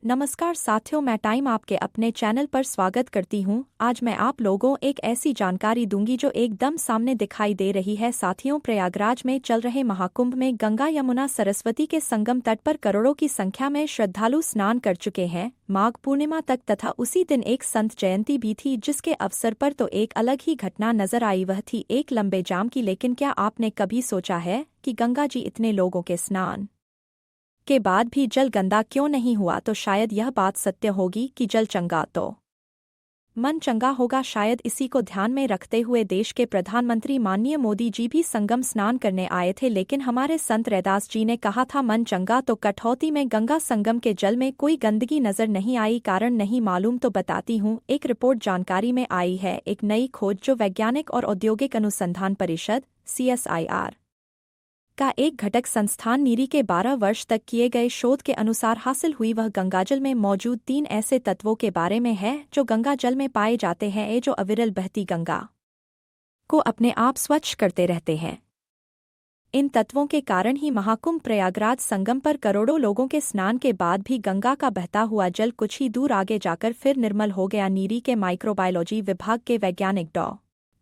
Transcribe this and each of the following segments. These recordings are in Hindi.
नमस्कार साथियों, मैं टाइम आपके अपने चैनल पर स्वागत करती हूं। आज मैं आप लोगों एक ऐसी जानकारी दूंगी जो एकदम सामने दिखाई दे रही है। साथियों, प्रयागराज में चल रहे महाकुंभ में गंगा यमुना सरस्वती के संगम तट पर करोड़ों की संख्या में श्रद्धालु स्नान कर चुके हैं माघ पूर्णिमा तक, तथा उसी दिन एक संत जयंती भी थी, जिसके अवसर पर तो एक अलग ही घटना नजर आई। वह थी एक लंबे जाम की। लेकिन क्या आपने कभी सोचा है कि गंगा जी इतने लोगों के स्नान के बाद भी जल गंदा क्यों नहीं हुआ? तो शायद यह बात सत्य होगी कि जल चंगा तो मन चंगा होगा। शायद इसी को ध्यान में रखते हुए देश के प्रधानमंत्री माननीय मोदी जी भी संगम स्नान करने आए थे। लेकिन हमारे संत रैदास जी ने कहा था मन चंगा तो कठौती में गंगा संगम के जल में कोई गंदगी नजर नहीं आई। कारण नहीं मालूम तो बताती हूँ। एक रिपोर्ट जानकारी में आई है, एक नई खोज जो वैज्ञानिक और औद्योगिक अनुसंधान परिषद CSIR का एक घटक संस्थान नीरी के 12 वर्ष तक किए गए शोध के अनुसार हासिल हुई। वह गंगाजल में मौजूद 3 ऐसे तत्वों के बारे में है जो गंगाजल में पाए जाते हैं, जो अविरल बहती गंगा को अपने आप स्वच्छ करते रहते हैं। इन तत्वों के कारण ही महाकुंभ प्रयागराज संगम पर करोड़ों लोगों के स्नान के बाद भी गंगा का बहता हुआ जल कुछ ही दूर आगे जाकर फिर निर्मल हो गया। नीरी के माइक्रोबायोलॉजी विभाग के वैज्ञानिक डॉ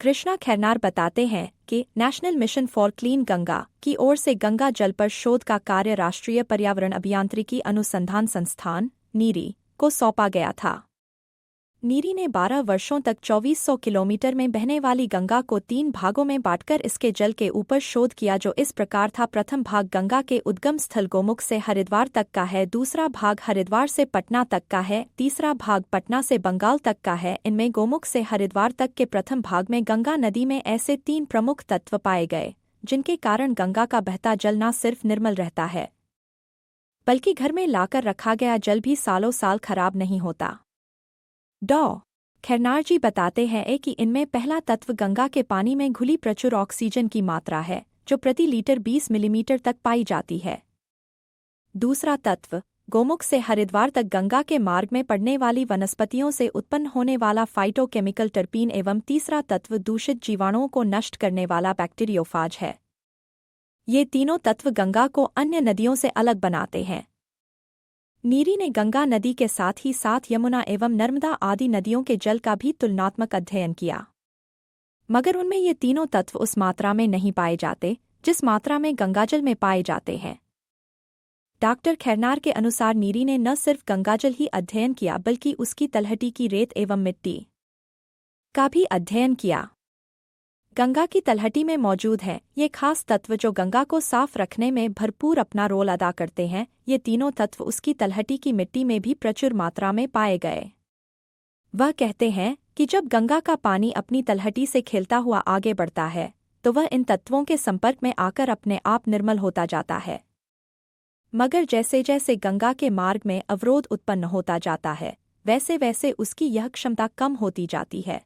कृष्णा खैरनार बताते हैं कि national mission for clean Ganga की ओर से गंगा जल पर शोध का कार्य राष्ट्रीय पर्यावरण अभियांत्रिकी अनुसंधान संस्थान नीरी को सौंपा गया था। नीरी ने 12 वर्षों तक 2400 किलोमीटर में बहने वाली गंगा को 3 भागों में बांटकर इसके जल के ऊपर शोध किया, जो इस प्रकार था। प्रथम भाग गंगा के उद्गम स्थल गोमुख से हरिद्वार तक का है, दूसरा भाग हरिद्वार से पटना तक का है, तीसरा भाग पटना से बंगाल तक का है। इनमें गोमुख से हरिद्वार तक के प्रथम भाग में गंगा नदी में ऐसे 3 प्रमुख तत्व पाए गए जिनके कारण गंगा का बहता जल न सिर्फ निर्मल रहता है बल्कि घर में लाकर रखा गया जल भी सालों साल खराब नहीं होता। डॉ खैरनार जी बताते हैं कि इनमें पहला तत्व गंगा के पानी में घुली प्रचुर ऑक्सीजन की मात्रा है, जो प्रति लीटर 20 मिलीमीटर तक पाई जाती है। दूसरा तत्व गोमुख से हरिद्वार तक गंगा के मार्ग में पड़ने वाली वनस्पतियों से उत्पन्न होने वाला फाइटोकेमिकल टर्पीन एवं तीसरा तत्व दूषित जीवाणुओं को नष्ट करने वाला बैक्टीरियोफाज है। ये तीनों तत्व गंगा को अन्य नदियों से अलग बनाते हैं। नीरी ने गंगा नदी के साथ ही साथ यमुना एवं नर्मदा आदि नदियों के जल का भी तुलनात्मक अध्ययन किया, मगर उनमें ये तीनों तत्व उस मात्रा में नहीं पाए जाते जिस मात्रा में गंगाजल में पाए जाते हैं। डॉक्टर खैरनार के अनुसार नीरी ने न सिर्फ गंगाजल ही अध्ययन किया बल्कि उसकी तलहटी की रेत एवं मिट्टी का भी अध्ययन किया। गंगा की तलहटी में मौजूद हैं ये खास तत्व जो गंगा को साफ रखने में भरपूर अपना रोल अदा करते हैं। ये तीनों तत्व उसकी तलहटी की मिट्टी में भी प्रचुर मात्रा में पाए गए। वह कहते हैं कि जब गंगा का पानी अपनी तलहटी से खिलता हुआ आगे बढ़ता है तो वह इन तत्वों के संपर्क में आकर अपने आप निर्मल होता जाता है, मगर जैसे जैसे गंगा के मार्ग में अवरोध उत्पन्न होता जाता है वैसे वैसे उसकी यह क्षमता कम होती जाती है।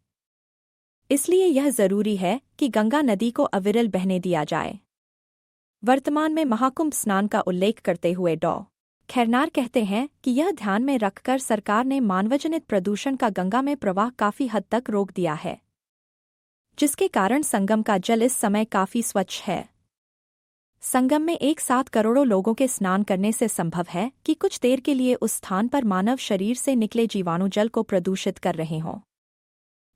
इसलिए यह जरूरी है कि गंगा नदी को अविरल बहने दिया जाए। वर्तमान में महाकुंभ स्नान का उल्लेख करते हुए डॉ खैरनार कहते हैं कि यह ध्यान में रखकर सरकार ने मानवजनित प्रदूषण का गंगा में प्रवाह काफी हद तक रोक दिया है, जिसके कारण संगम का जल इस समय काफी स्वच्छ है। संगम में एक साथ करोड़ों लोगों के स्नान करने से संभव है कि कुछ देर के लिए उस स्थान पर मानव शरीर से निकले जीवाणु जल को प्रदूषित कर रहे हों,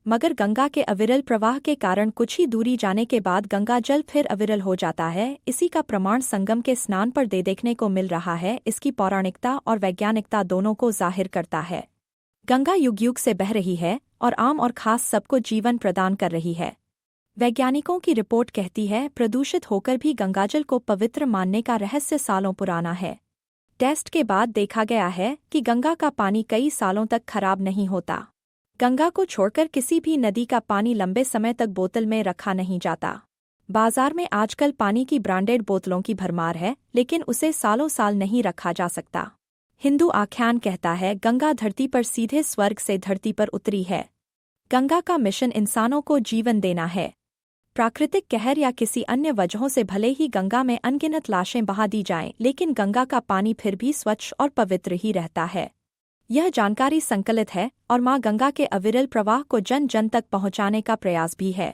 मगर गंगा के अविरल प्रवाह के कारण कुछ ही दूरी जाने के बाद गंगा जल फिर अविरल हो जाता है। इसी का प्रमाण संगम के स्नान पर देखने को मिल रहा है। इसकी पौराणिकता और वैज्ञानिकता दोनों को जाहिर करता है। गंगा युग युग से बह रही है और आम और खास सबको जीवन प्रदान कर रही है। वैज्ञानिकों की रिपोर्ट कहती है प्रदूषित होकर भी गंगाजल को पवित्र मानने का रहस्य सालों पुराना है। टेस्ट के बाद देखा गया है कि गंगा का पानी कई सालों तक खराब नहीं होता। गंगा को छोड़कर किसी भी नदी का पानी लंबे समय तक बोतल में रखा नहीं जाता। बाजार में आजकल पानी की ब्रांडेड बोतलों की भरमार है, लेकिन उसे सालों साल नहीं रखा जा सकता। हिंदू आख्यान कहता है गंगा धरती पर सीधे स्वर्ग से धरती पर उतरी है। गंगा का मिशन इंसानों को जीवन देना है। प्राकृतिक कहर या किसी अन्य वजहों से भले ही गंगा में अनगिनत लाशें बहा दी जाएं, लेकिन गंगा का पानी फिर भी स्वच्छ और पवित्र ही रहता है। यह जानकारी संकलित है और मां गंगा के अविरल प्रवाह को जन जन तक पहुंचाने का प्रयास भी है।